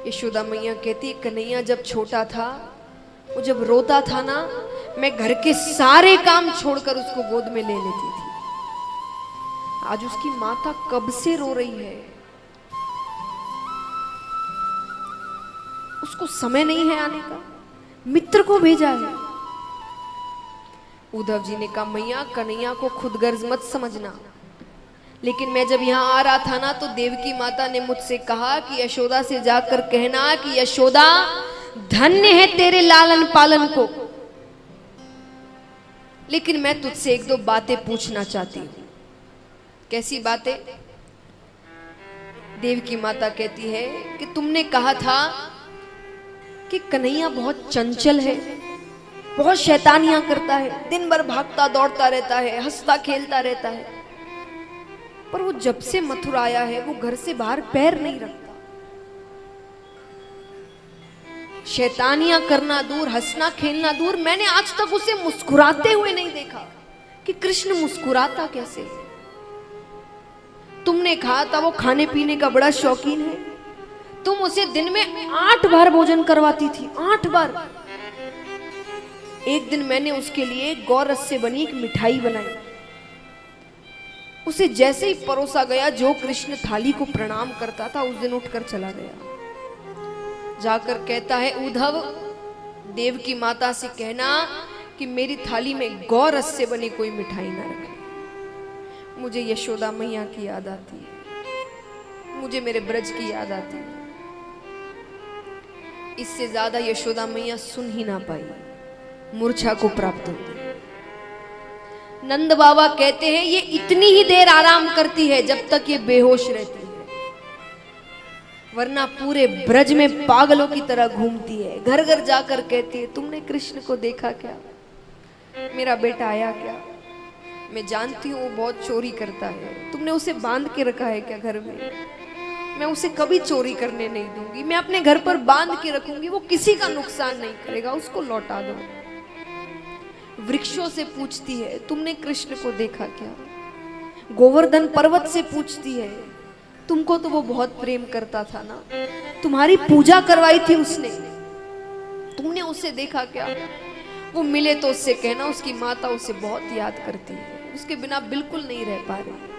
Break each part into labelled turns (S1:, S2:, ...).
S1: यशोदा मैया कहती है कन्हैया जब छोटा था, वो जब रोता था ना, मैं घर के सारे काम छोड़कर उसको गोद में ले लेती थी। आज उसकी माता कब से रो रही है, उसको समय नहीं है आने का, मित्र को भेजा है। उद्धव जी ने कहा मैया कन्हैया को खुदगर्ज मत समझना, लेकिन मैं जब यहाँ आ रहा था ना तो देवकी माता ने मुझसे कहा कि यशोदा से जाकर कहना कि यशोदा धन्य है तेरे लालन पालन को, लेकिन मैं तुझसे एक दो बातें पूछना चाहती हूँ। कैसी बातें? देवकी माता कहती है कि तुमने कहा था कि कन्हैया बहुत चंचल है, बहुत शैतानियां करता है, दिन भर भागता दौड़ता रहता है, हंसता खेलता रहता है, पर वो जब से मथुरा आया है वो घर से बाहर पैर नहीं रखता। शैतानियां करना दूर, हंसना खेलना दूर, मैंने आज तक उसे मुस्कुराते हुए नहीं देखा कि कृष्ण मुस्कुराता कैसे। तुमने कहा था वो खाने पीने का बड़ा शौकीन है, तुम उसे दिन में 8 बार भोजन करवाती थी, 8 बार। एक दिन मैंने उसके लिए गौरस से बनी एक मिठाई बनाई, उसे जैसे ही परोसा गया, जो कृष्ण थाली को प्रणाम करता था उस दिन उठकर चला गया। जाकर कहता है उद्धव देवकी माता से कहना कि मेरी थाली में गौरस से बनी कोई मिठाई ना रखे। मुझे यशोदा मैया की याद आती है, मुझे मेरे ब्रज की याद आती है। इससे ज्यादा यशोदा मैया सुन ही ना पाई, मूर्छा को प्राप्त हो गई। नंद बाबा कहते हैं ये इतनी ही देर आराम करती है जब तक ये बेहोश रहती है, वरना पूरे ब्रज में पागलों की तरह घूमती है। घर घर जाकर कहती है तुमने कृष्ण को देखा क्या, मेरा बेटा आया क्या? मैं जानती हूँ वो बहुत चोरी करता है, तुमने उसे बांध के रखा है क्या घर में? मैं उसे कभी चोरी करने नहीं दूंगी, मैं अपने घर पर बांध के रखूंगी, वो किसी का नुकसान नहीं करेगा, उसको लौटा दो। वृक्षों से पूछती है तुमने कृष्ण को देखा क्या? गोवर्धन पर्वत से पूछती है तुमको तो वो बहुत प्रेम करता था ना, तुम्हारी पूजा करवाई थी उसने, तुमने उसे देखा क्या? वो मिले तो उससे कहना उसकी माता उसे बहुत याद करती है, उसके बिना बिल्कुल नहीं रह पा रही।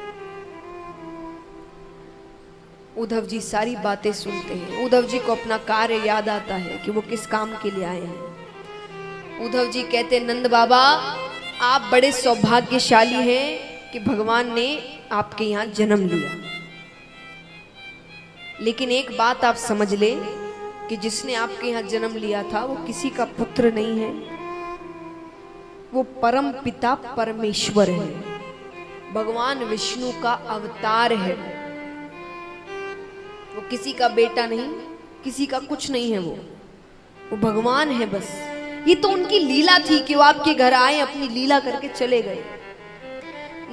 S1: उद्धव जी सारी बातें सुनते हैं। उद्धव जी को अपना कार्य याद आता है कि वो किस काम के लिए आए हैं। उद्धव जी कहते नंद बाबा आप बड़े सौभाग्यशाली हैं कि भगवान ने आपके यहाँ जन्म लिया, लेकिन एक बात आप समझ ले कि जिसने आपके यहाँ जन्म लिया था वो किसी का पुत्र नहीं है, वो परम पिता परमेश्वर है, भगवान विष्णु का अवतार है। वो किसी का बेटा नहीं, किसी का कुछ नहीं है, वो भगवान है बस। ये तो उनकी लीला थी कि वो आपके घर आए, अपनी लीला करके चले गए।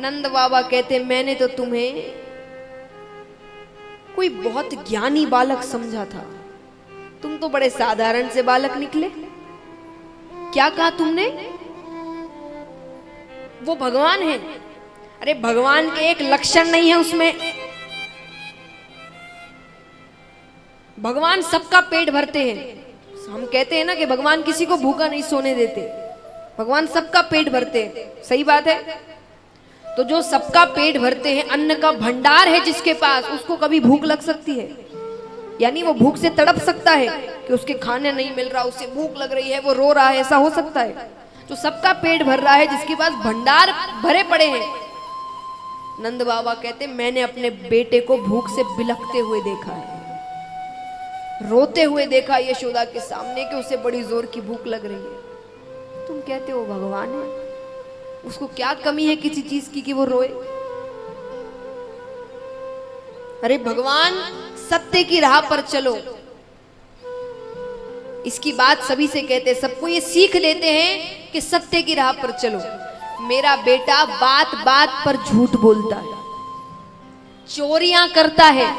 S1: नंद बाबा कहते मैंने तो तुम्हें कोई बहुत ज्ञानी बालक समझा था, तुम तो बड़े साधारण से बालक निकले। क्या कहा तुमने? वो भगवान है। अरे भगवान के एक लक्षण नहीं है उसमें, भगवान सबका पेट भरते हैं। हम कहते हैं ना कि भगवान किसी को भूखा नहीं सोने देते, भगवान सबका पेट भरते हैं, सही बात है। तो जो सबका पेट भरते हैं, अन्न का भंडार है जिसके पास, उसको कभी भूख लग सकती है? यानी वो भूख से तड़प सकता है कि उसके खाने नहीं मिल रहा, उसे भूख लग रही है, वो रो रहा है, ऐसा हो सकता है? जो सबका पेट भर रहा है, जिसके पास भंडार भरे पड़े हैं। नंद बाबा कहते मैंने अपने बेटे को भूख से बिलखते हुए देखा है, रोते हुए देखा यशोदा के सामने कि उसे बड़ी जोर की भूख लग रही है। तुम कहते हो भगवान है, उसको क्या कमी है किसी चीज की कि वो रोए? अरे भगवान सत्य की राह पर चलो, इसकी बात सभी से कहते, सबको ये सीख देते हैं कि सत्य की राह पर चलो। मेरा बेटा बात बात पर झूठ बोलता है, चोरियां करता है,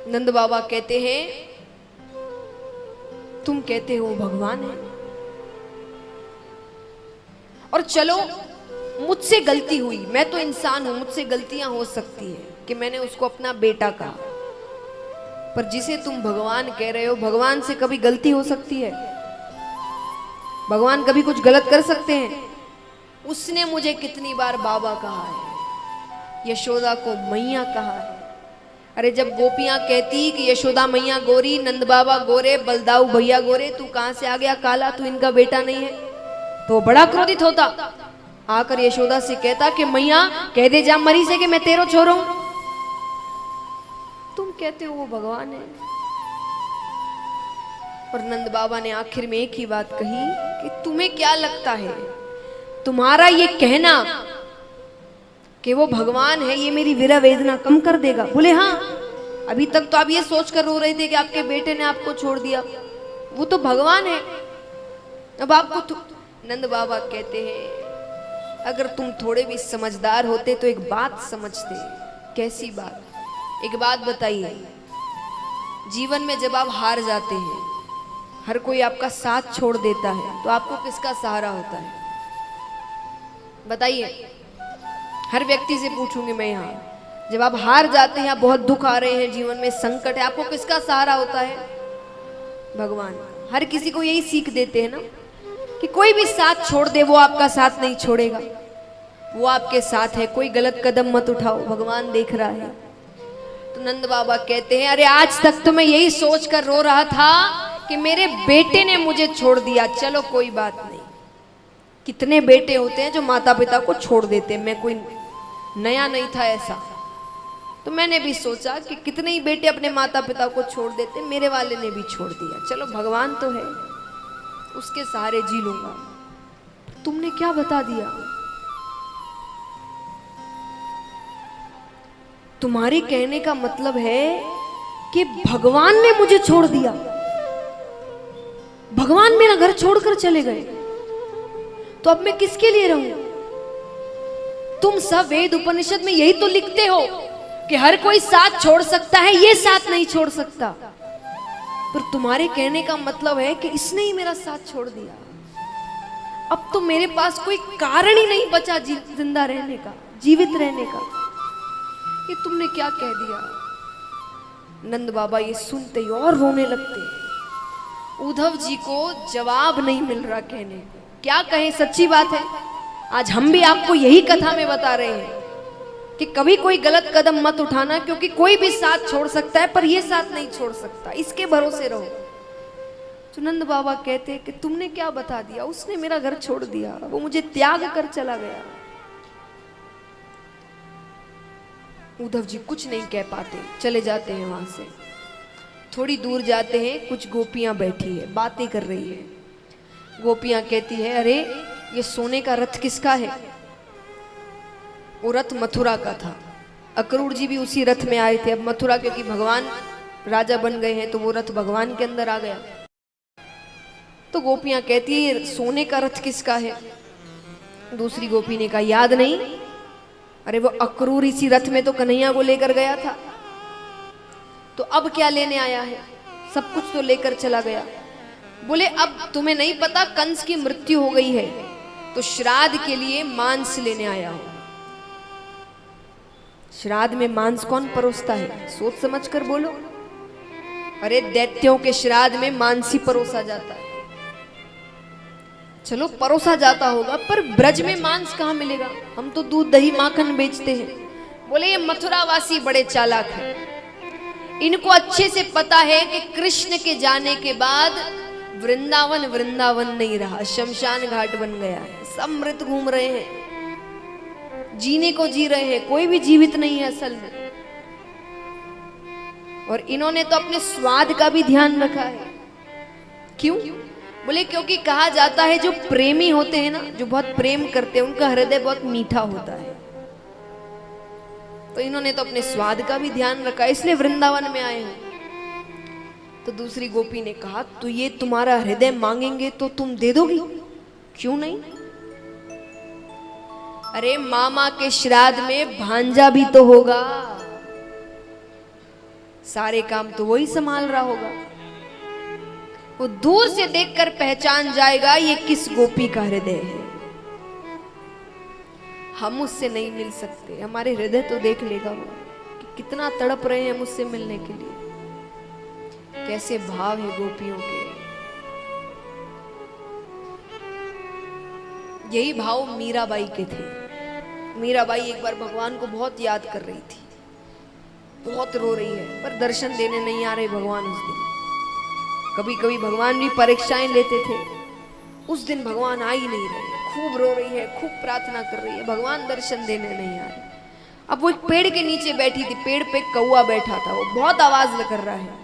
S1: नंद बाबा कहते हैं तुम कहते हो भगवान है, और चलो मुझसे गलती हुई, मैं तो इंसान हूं, मुझसे गलतियां हो सकती है कि मैंने उसको अपना बेटा कहा, पर जिसे तुम भगवान कह रहे हो, भगवान से कभी गलती हो सकती है? भगवान कभी कुछ गलत कर सकते हैं? उसने मुझे कितनी बार बाबा कहा है, यशोदा को मैया कहा है। अरे जब गोपियां कहती कि यशोदा मैया गोरी, नंद बाबा गोरे, बलदाऊ भैया गोरे, तू कहां से आ गया काला, तू इनका बेटा नहीं है, तो बड़ा क्रोधित होता। आकर यशोदा से कहता कि मैया कह दे जा मरी से कि मैं तेरो छोरो हूं। तुम कहते हो वो भगवान है। और नंद बाबा ने आखिर में एक ही बात कही कि तुम्हें क्या लगता है, तुम्हारा ये कहना कि वो भगवान है, ये मेरी विरह वेदना कम कर देगा? बोले हाँ, अभी तक तो आप ये सोचकर रो रहे थे कि आपके बेटे ने आपको छोड़ दिया, वो तो भगवान है, अब आपको नंद बाबा कहते हैं अगर तुम थोड़े भी समझदार होते तो एक बात समझते। कैसी बात? एक बात बताइए, जीवन में जब आप हार जाते हैं, हर कोई आपका साथ छोड़ देता है, तो आपको किसका सहारा होता है? बताइए, हर व्यक्ति से पूछूंगी मैं यहाँ, जब आप हार जाते हैं, बहुत दुख आ रहे हैं, जीवन में संकट है, आपको किसका सहारा होता है? भगवान। हर किसी को यही सीख देते हैं ना कि कोई भी साथ छोड़ दे, वो आपका साथ नहीं छोड़ेगा, वो आपके साथ है, कोई गलत कदम मत उठाओ, भगवान देख रहा है। तो नंद बाबा कहते हैं अरे आज तक तो मैं यही सोच कर रो रहा था कि मेरे बेटे ने मुझे छोड़ दिया, चलो कोई बात नहीं। कितने बेटे होते हैं जो माता पिता को छोड़ देते हैं, मैं कोई नया नहीं था ऐसा, तो मैंने भी सोचा कि कितने ही बेटे अपने माता पिता को छोड़ देते, मेरे वाले ने भी छोड़ दिया, चलो भगवान तो है, उसके सहारे जी लूंगा। तुमने क्या बता दिया? तुम्हारे कहने का मतलब है कि भगवान ने मुझे छोड़ दिया, भगवान मेरा घर छोड़कर चले गए, तो अब मैं किसके लिए रहूं? तुम सब वेद उपनिषद में यही तो लिखते हो कि हर कोई साथ छोड़ सकता है, ये साथ नहीं छोड़ सकता, पर तुम्हारे कहने का मतलब है कि इसने ही मेरा साथ छोड़ दिया, अब तो मेरे पास कोई कारण ही नहीं बचा जिंदा रहने का, जीवित रहने का। ये तुमने क्या कह दिया? नंद बाबा ये सुनते ही और रोने लगते। उद्धव जी को जवाब नहीं मिल रहा कहने को, क्या कहें, सच्ची बात है। आज हम भी आपको यही कथा में बता रहे हैं कि कभी कोई गलत कदम मत उठाना, क्योंकि कोई भी साथ छोड़ सकता है पर ये साथ नहीं छोड़ सकता, इसके भरोसे रहो। तो नंद बाबा कहते कि तुमने क्या बता दिया, उसने मेरा घर छोड़ दिया, वो मुझे त्याग कर चला गया। उद्धव जी कुछ नहीं कह पाते, चले जाते हैं वहां से। थोड़ी दूर जाते हैं, कुछ गोपियां बैठी है, बातें कर रही है। गोपियां कहती है अरे ये सोने का रथ किसका है? वो रथ मथुरा का था, अक्रूर जी भी उसी रथ में आए थे। अब मथुरा क्योंकि भगवान राजा बन गए हैं, तो वो रथ भगवान के अंदर आ गया। तो गोपियां कहती है सोने का रथ किसका है? दूसरी गोपी ने कहा याद नहीं। अरे वो अक्रूर इसी रथ में तो कन्हैया को लेकर गया था, तो अब क्या लेने आया है? सब कुछ तो लेकर चला गया। बोले अब तुम्हें नहीं पता कंस की मृत्यु हो गई है, तो श्राद्ध के लिए मांस लेने आया हूं। श्राद्ध में मांस कौन परोसता है? सोच समझ कर बोलो। अरे दैत्यों के श्राद्ध में मांस ही परोसा जाता है। चलो परोसा जाता होगा, पर ब्रज में मांस कहाँ मिलेगा? हम तो दूध दही माखन बेचते हैं। बोले ये मथुरावासी बड़े चालाक हैं, इनको अच्छे से पता है कि कृष्ण के जाने के बाद वृंदावन वृंदावन नहीं रहा, शमशान घाट बन गया है। सब मृत घूम रहे हैं, जीने को जी रहे हैं, कोई भी जीवित नहीं है असल में। और इन्होंने तो अपने स्वाद का भी ध्यान रखा है। क्यों? बोले क्योंकि कहा जाता है जो प्रेमी होते हैं ना, जो बहुत प्रेम करते हैं, उनका हृदय बहुत मीठा होता है। तो इन्होंने तो अपने स्वाद का भी ध्यान रखा, इसलिए वृंदावन में आए हैं। तो दूसरी गोपी ने कहा तो ये तुम्हारा हृदय मांगेंगे तो तुम दे दोगी? क्यों नहीं? अरे मामा के श्राद्ध में भांजा भी तो होगा, सारे काम तो वही संभाल रहा होगा। वो दूर से देखकर पहचान जाएगा ये किस गोपी का हृदय है। हम उससे नहीं मिल सकते। हमारे हृदय तो देख लेगा वो कि कितना तड़प रहे हैं मुझसे मिलने के लिए। कैसे भाव है गोपियों के। यही भाव मीराबाई के थे। मीराबाई एक बार भगवान को बहुत याद कर रही थी, बहुत रो रही है, पर दर्शन देने नहीं आ रहे भगवान उस दिन। कभी कभी भगवान भी परीक्षाएं लेते थे, उस दिन भगवान आ ही नहीं रहे। खूब रो रही है, खूब प्रार्थना कर रही है, भगवान दर्शन देने नहीं आ रहे। अब वो एक पेड़ के नीचे बैठी थी, पेड़ पे कौवा बैठा था, वो बहुत आवाज कर रहा है।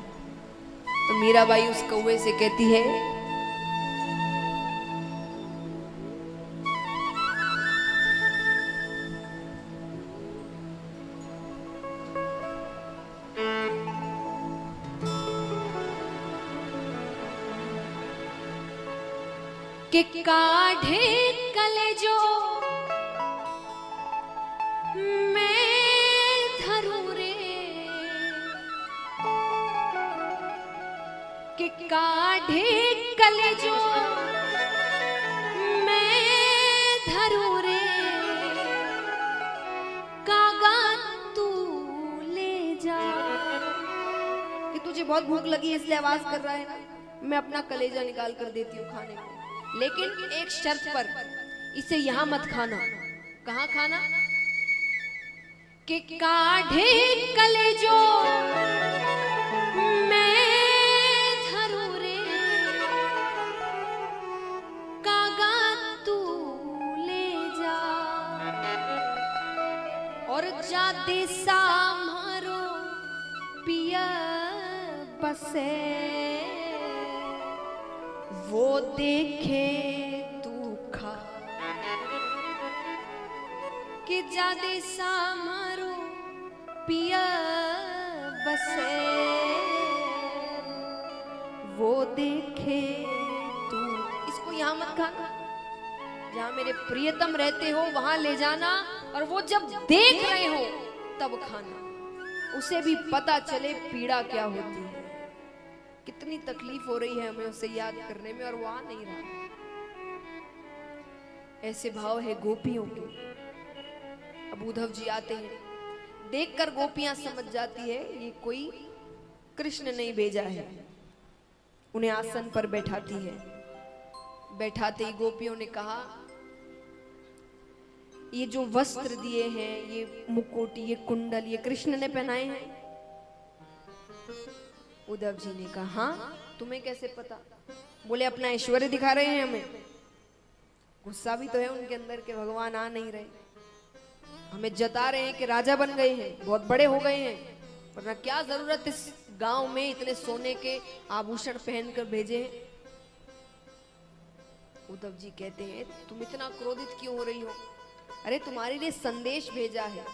S1: तो मीराबाई उस कौवे से कहती है, कि काढ़े कलेजो मैं धरूं रे, कि काढ़े कलेजो मैं धरूं रे, कागा तू ले जा। कि तुझे बहुत भूख लगी है इसलिए आवाज कर रहा है ना, मैं अपना कलेजा निकाल कर देती हूँ खाने को, लेकिन एक शर्त पर, इसे यहां मत खाना। कहां खाना? कि काढ़े कलेजो मैं धरूं रे, कागा तू ले जा। और जा दिशा मारो पिया बसे, वो देखे तू खा। कि जादे सामारो पिया बसे, वो देखे तू। इसको यहां मत खाना, जहां मेरे प्रियतम रहते हो वहां ले जाना, और वो जब देख रहे हो तब खाना, उसे भी पता चले पीड़ा क्या होती है। कितनी तकलीफ हो रही है हमें उसे याद करने में, और वो आ नहीं रहा। ऐसे भाव है गोपियों के। अब उद्धव जी आते हैं, देखकर गोपियां समझ जाती है ये कोई कृष्ण नहीं भेजा है। उन्हें आसन पर बैठाती है। बैठाते ही गोपियों ने कहा, ये जो वस्त्र दिए हैं, ये मुकुट, ये कुंडल, ये कृष्ण ने पहनाए हैं। उद्धव जी ने कहा, हाँ तुम्हें कैसे पता? बोले अपना ऐश्वर्य दिखा रहे हैं हमें। गुस्सा भी तो है उनके अंदर के भगवान आ नहीं रहे, हमें जता रहे हैं कि राजा बन गए हैं, बहुत बड़े हो गए हैं, वरना क्या जरूरत इस गांव में इतने सोने के आभूषण पहनकर भेजे हैं। उद्धव जी कहते हैं, तुम इतना क्रोधित क्यों हो रही हो? अरे तुम्हारे लिए संदेश भेजा है।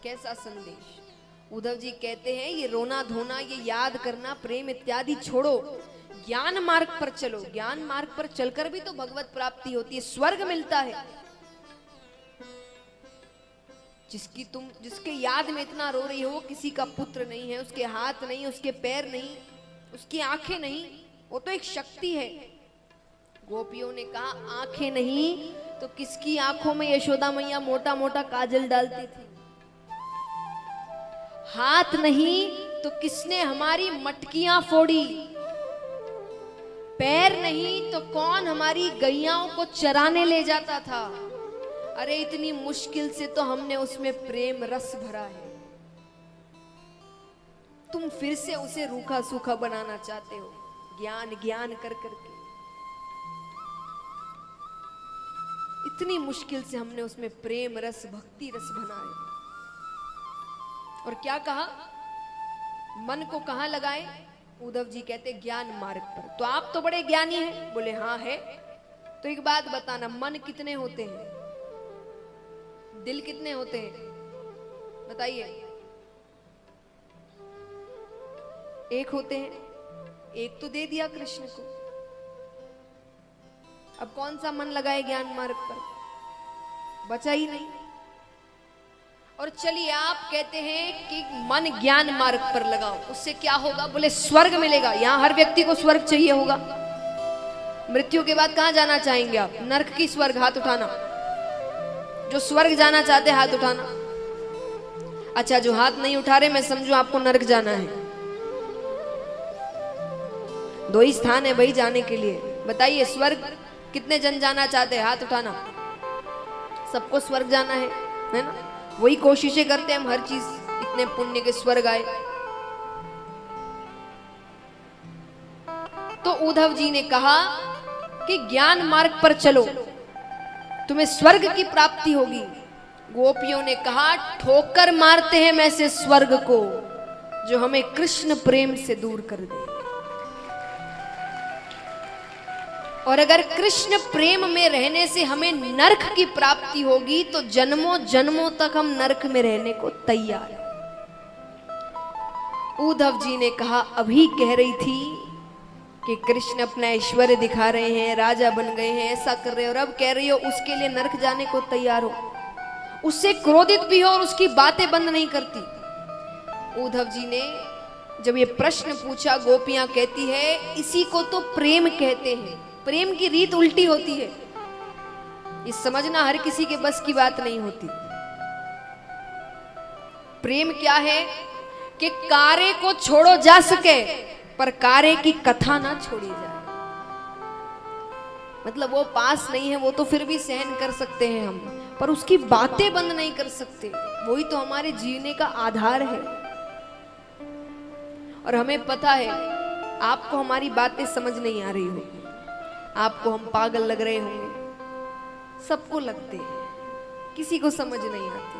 S1: कैसा संदेश? उद्धव जी कहते हैं, ये रोना धोना, ये याद करना, प्रेम इत्यादि छोड़ो, ज्ञान मार्ग पर चलो। ज्ञान मार्ग पर चलकर भी तो भगवत प्राप्ति होती है, स्वर्ग मिलता है। जिसके याद में इतना रो रही हो, वो किसी का पुत्र नहीं है, उसके हाथ नहीं, उसके पैर नहीं, उसकी आंखें नहीं, वो तो एक शक्ति है। गोपियों ने कहा, आंखें नहीं तो किसकी आंखों में यशोदा मैया मोटा मोटा काजल डालती थी? हाथ नहीं तो किसने हमारी मटकियां फोड़ी? पैर नहीं तो कौन हमारी गैयाओं को चराने ले जाता था? अरे इतनी मुश्किल से तो हमने उसमें प्रेम रस भरा है, तुम फिर से उसे रूखा सूखा बनाना चाहते हो, ज्ञान ज्ञान कर करके। इतनी मुश्किल से हमने उसमें प्रेम रस, भक्ति रस बनाया। और क्या कहा? मन को कहां लगाए? उद्धव जी कहते ज्ञान मार्ग पर। तो आप तो बड़े ज्ञानी हैं। बोले हाँ है। तो एक बात बताना, मन कितने होते हैं, दिल कितने होते हैं? बताइए। एक होते हैं, एक तो दे दिया कृष्ण को। अब कौन सा मन लगाए ज्ञान मार्ग पर? बचा ही नहीं। और चलिए आप कहते हैं कि मन ज्ञान मार्ग पर लगाओ, उससे क्या होगा? बोले स्वर्ग मिलेगा। यहां हर व्यक्ति को स्वर्ग चाहिए होगा। मृत्यु के बाद कहां जाना चाहेंगे आप? नरक की स्वर्ग? हाथ उठाना। जो स्वर्ग जाना चाहते हाथ उठाना। अच्छा, जो हाथ नहीं उठा रहे, मैं समझू आपको नरक जाना है। दो ही स्थान है भाई जाने के लिए। बताइए, स्वर्ग कितने जन जाना चाहते हैं? हाथ उठाना। सबको स्वर्ग जाना है ना? वही कोशिशें करते हैं हम, हर चीज इतने पुण्य के स्वर्ग आए। तो उद्धव जी ने कहा कि ज्ञान मार्ग पर चलो, तुम्हें स्वर्ग की प्राप्ति होगी। गोपियों ने कहा, ठोकर मारते हैं मैं से स्वर्ग को, जो हमें कृष्ण प्रेम से दूर कर दे। और अगर कृष्ण प्रेम में रहने से हमें नरक की प्राप्ति होगी, तो जन्मों जन्मों तक हम नरक में रहने को तैयार हैं। उद्धव जी ने कहा, अभी कह रही थी कि कृष्ण अपना ऐश्वर्य दिखा रहे हैं, राजा बन गए हैं, ऐसा कर रहे हो, और अब कह रही हो उसके लिए नरक जाने को तैयार हो। उससे क्रोधित भी हो और उसकी बातें बंद नहीं करती। उद्धव जी ने जब ये प्रश्न पूछा, गोपियां कहती है, इसी को तो प्रेम कहते हैं। प्रेम की रीत उल्टी होती है, ये समझना हर किसी के बस की बात नहीं होती। प्रेम क्या है कि कार्य को छोड़ो जा सके, पर कार्य की कथा ना छोड़ी जाए। मतलब वो पास नहीं है, वो तो फिर भी सहन कर सकते हैं हम, पर उसकी बातें बंद नहीं कर सकते। वही तो हमारे जीने का आधार है। और हमें पता है, आपको हमारी बातें समझ नहीं आ रही होगी, आपको हम पागल लग रहे होंगे, सबको लगते हैं, किसी को समझ नहीं आती।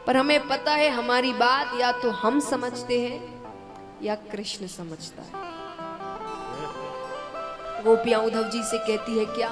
S1: पर हमें पता है, हमारी बात या तो हम समझते हैं या कृष्ण समझता है। गोपियां उद्धव जी से कहती है, क्या